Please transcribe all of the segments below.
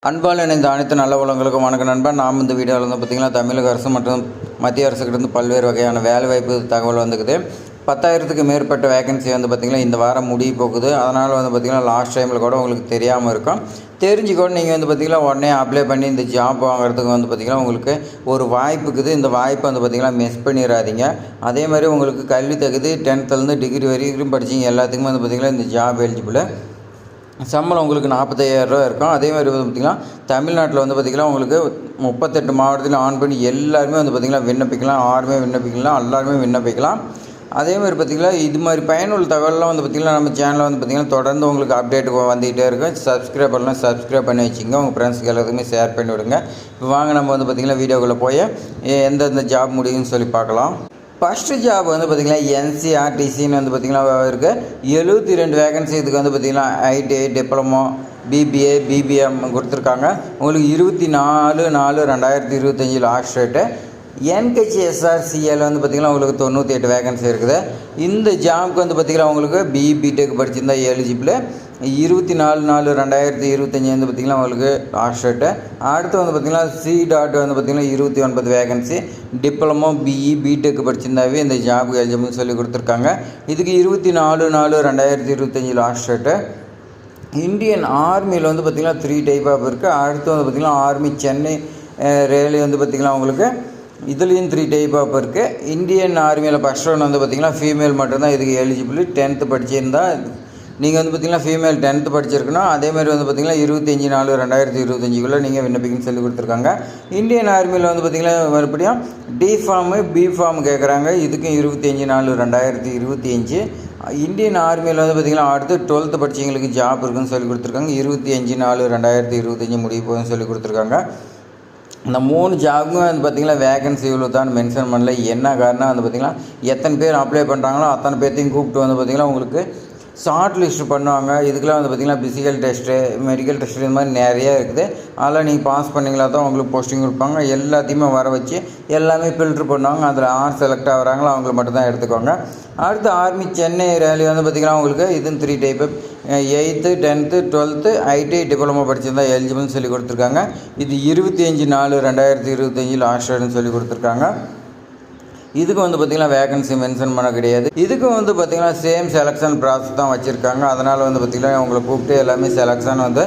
அன்பால் இணைந்த அனைத்து நல்ல உலகங்களுக்கும் வணக்கம் நண்பன். நாம் இந்த வீடியோவில் வந்து பார்த்திங்கன்னா தமிழக அரசு மற்றும் மத்திய அரசுக்கிட்ட பல்வேறு வகையான வேலைவாய்ப்பு தகவல் வந்துக்குது. 10,000க்கு மேற்பட்ட வேகன்சி வந்து பார்த்திங்கன்னா இந்த வாரம் முடிய போகுது. அதனால் வந்து பார்த்திங்கன்னா லாஸ்ட் டைமில் கூட உங்களுக்கு தெரியாமல் இருக்கும். தெரிஞ்சுக்கோட நீங்கள் வந்து பார்த்திங்கன்னா உடனே அப்ளை பண்ணி இந்த ஜாப் வாங்குறதுக்கு வந்து பார்த்திங்கன்னா உங்களுக்கு ஒரு வாய்ப்பு இருக்குது. இந்த வாய்ப்பை வந்து பார்த்திங்கன்னா மிஸ் பண்ணிடாதீங்க. அதே மாதிரி உங்களுக்கு கல்வி தகுதி 10th டிகிரி வரைக்கும் படிச்சிங்க எல்லாத்துக்குமே வந்து பார்த்திங்கன்னா இந்த ஜாப் எலிஜிபிள். சம்பளம் உங்களுக்கு 45,000 ரூபா இருக்கும். அதே மாதிரி வந்து பார்த்திங்கன்னா தமிழ்நாட்டில் வந்து பார்த்திங்கன்னா உங்களுக்கு 38 மாவட்டத்தில் ஆன் பண்ணி எல்லாருமே வந்து பார்த்திங்கன்னா விண்ணப்பிக்கலாம். யாருமே விண்ணப்பிக்கலாம், எல்லாருமே விண்ணப்பிக்கலாம். அதே மாதிரி பார்த்திங்கன்னா இது மாதிரி பயனுள்ள தகவலாம் வந்து பார்த்திங்கன்னா நம்ம சேனலில் வந்து பார்த்திங்கன்னா தொடர்ந்து உங்களுக்கு அப்டேட் வந்துகிட்டே இருக்கும். சப்ஸ்கிரைப் பண்ணலாம், சப்ஸ்கிரைப் பண்ணி வச்சுங்க. உங்கள் ஃப்ரெண்ட்ஸுக்கு எல்லாத்துக்குமே ஷேர் பண்ணி விடுங்க. இப்போ வாங்க நம்ம வந்து பார்த்திங்கன்னா வீடியோக்குள்ளே போய் எந்தெந்த ஜாப் முடியும்னு சொல்லி பார்க்கலாம். ஃபஸ்ட்டு ஜாப் வந்து பார்த்திங்கன்னா NCRTCன்னு வந்து பார்த்திங்கன்னா இருக்குது. 72 வேகன்சி. இதுக்கு வந்து பார்த்திங்கன்னா ITI, டிப்ளமோ, BBA, BBM கொடுத்துருக்காங்க. உங்களுக்கு 24/4/2025 லாஸ்ட் டேட்டு. NKCSRCL வந்து பார்த்திங்கன்னா உங்களுக்கு 98 வேகன்சி இருக்குது. இந்த ஜாப்க்கு வந்து பார்த்திங்கன்னா உங்களுக்கு BTech படிச்சிருந்தால் எலிஜிபிள். 24/4/2025 வந்து பார்த்திங்கன்னா உங்களுக்கு லாஸ்ட் டேட்டு. அடுத்து வந்து பார்த்திங்கன்னா C.டாட் வந்து பார்த்திங்கன்னா 29 வேகன்சி. டிப்ளமோ, BE, BTech படிச்சிருந்தாவே இந்த ஜாபுக்கு எலிஜிபிள்னு சொல்லி கொடுத்துருக்காங்க. இதுக்கு 24/4/2025 லாஸ்ட் டேட்டு. இந்தியன் ஆர்மியில் வந்து பார்த்திங்கன்னா 3 டைப் ஆஃப் இருக்குது. அடுத்து வந்து பார்த்திங்கன்னா ஆர்மி சென்னை ரயில்வே வந்து பார்த்திங்கன்னா உங்களுக்கு இதுலேயும் 3 டைப் ஆஃப் இருக்குது. இந்தியன் ஆர்மியில் ஃபஸ்ட் ஒன் வந்து பார்த்திங்கன்னா ஃபீமேல் மட்டும்தான் இதுக்கு எலிஜிபிள். 10th படிச்சிருந்தால் நீங்கள் வந்து பார்த்திங்கன்னா ஃபீமேல் 10th படிச்சிருக்கணும். அதேமாதிரி வந்து பார்த்திங்கன்னா 25/4/2025 நீங்கள் விண்ணப்பிக்கணும்னு சொல்லி கொடுத்துருக்காங்க. இந்தியன் ஆர்மியில் வந்து பார்த்திங்கன்னா மறுபடியும் D ஃபார்மு, B ஃபார்ம் கேட்குறாங்க. இதுக்கும் 25/4/2025. இந்தியன் ஆர்மியில் வந்து பார்த்திங்கன்னா அடுத்து 12th படித்தவங்களுக்கு ஜாப் இருக்குன்னு சொல்லி கொடுத்துருக்காங்க. 25/4/2025 முடிய போகுதுன்னு சொல்லி கொடுத்துருக்காங்க. இந்த 3 ஜாபுக்கும் வந்து பார்த்திங்கன்னா வேகன்சி இவ்வளோ தான் மென்ஷன் பண்ணல. என்ன காரணம் வந்து பார்த்திங்கன்னா எத்தனை பேர் அப்ளை பண்ணுறாங்களோ அத்தனை பேர்த்தையும் கூப்பிட்டு வந்து பார்த்திங்கன்னா உங்களுக்கு ஷார்ட் லிஸ்ட் பண்ணுவாங்க. இதுக்கெலாம் வந்து பார்த்திங்கன்னா ஃபிசிக்கல் டெஸ்ட்டு, மெடிக்கல் டெஸ்ட்டு இந்த மாதிரி நிறையா இருக்குது. அதெல்லாம் நீங்கள் பாஸ் பண்ணிங்களா தான் உங்களுக்கு போஸ்டிங் கொடுப்பாங்க. எல்லாத்தையுமே வர வச்சு எல்லாமே ஃபில்ட்ரு பண்ணுவாங்க. அதில் யார் செலக்ட் ஆகிறாங்களோ அவங்கள மட்டும் தான் எடுத்துக்கோங்க. அடுத்து ஆர்மி சென்னை ரயில்வே வந்து பார்த்திங்கன்னா உங்களுக்கு இதுவும் 3 type. 8th, 10th, 12th ITI, diploma படிச்சிருந்தால் எலிஜிபிள்னு சொல்லி கொடுத்துருக்காங்க. இது 25/4/2025 லாஸ்ட் டேட்னு சொல்லி கொடுத்துருக்காங்க. இதுக்கு வந்து பார்த்திங்கன்னா வேகன்சி மென்ஷன் பண்ண கிடையாது. இதுக்கு வந்து பார்த்திங்கன்னா சேம் செலெக்ஷன் ப்ராசஸ் தான் வச்சுருக்காங்க. அதனால் வந்து பார்த்திங்கன்னா உங்களை கூப்பிட்டு எல்லாமே செலெக்ஷன் வந்து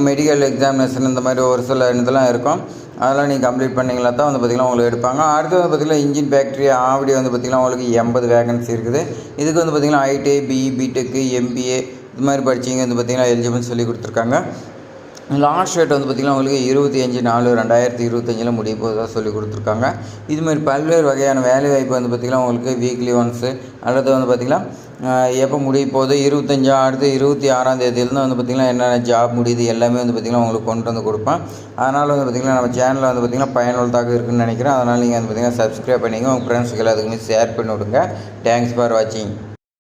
மெடிக்கல் எக்ஸாமினேஷன் இந்த மாதிரி ஒரு சில இதெல்லாம் இருக்கும். அதெல்லாம் நீங்கள் கம்ப்ளீட் பண்ணிங்களா தான் வந்து பார்த்திங்கன்னா உங்களுக்கு எடுப்பாங்க. அடுத்து வந்து பார்த்திங்கன்னா இன்ஜின் ஃபேக்ட்ரி ஆவடி வந்து பார்த்திங்கன்னா உங்களுக்கு 80 வேகன்சி இருக்குது. இதுக்கு வந்து பார்த்திங்கன்னா ITI, BE, BTech, MBA இது மாதிரி படிச்சிங்க வந்து பார்த்திங்கன்னா எலிஜிபிள்னு சொல்லி கொடுத்துருக்காங்க. லாஸ்ட் டேட் வந்து பார்த்திங்கன்னா உங்களுக்கு 25/4/2025 முடிய போகிறதா சொல்லி கொடுத்துருக்காங்க. இதுமாதிரி பல்வேறு வகையான வேலைவாய்ப்பு வந்து பார்த்திங்கன்னா உங்களுக்கு வீக்லி ஒன்ஸு அல்லது வந்து பார்த்திங்கன்னா எப்போ முடிய போகுது 25 அடுத்து 26ஆம் தேதியிலேருந்து வந்து பார்த்திங்கன்னா என்னென்ன ஜாப் முடியுது எல்லாமே வந்து பார்த்திங்கன்னா உங்களுக்கு கொண்டு வந்து கொடுப்பேன். அதனால் வந்து பார்த்திங்கன்னா நம்ம சேனலில் வந்து பார்த்திங்கன்னா பயனுள்ளதாக இருக்குதுன்னு நினைக்கிறேன். அதனால் நீங்கள் வந்து பார்த்திங்கன்னா சப்ஸ்கிரைப் பண்ணிங்க. உங்கள் ஃப்ரெண்ட்ஸுக்கு எல்லாத்துக்குமே ஷேர் பண்ணி விடுங்க. தேங்க்ஸ் ஃபார் வாட்சிங்.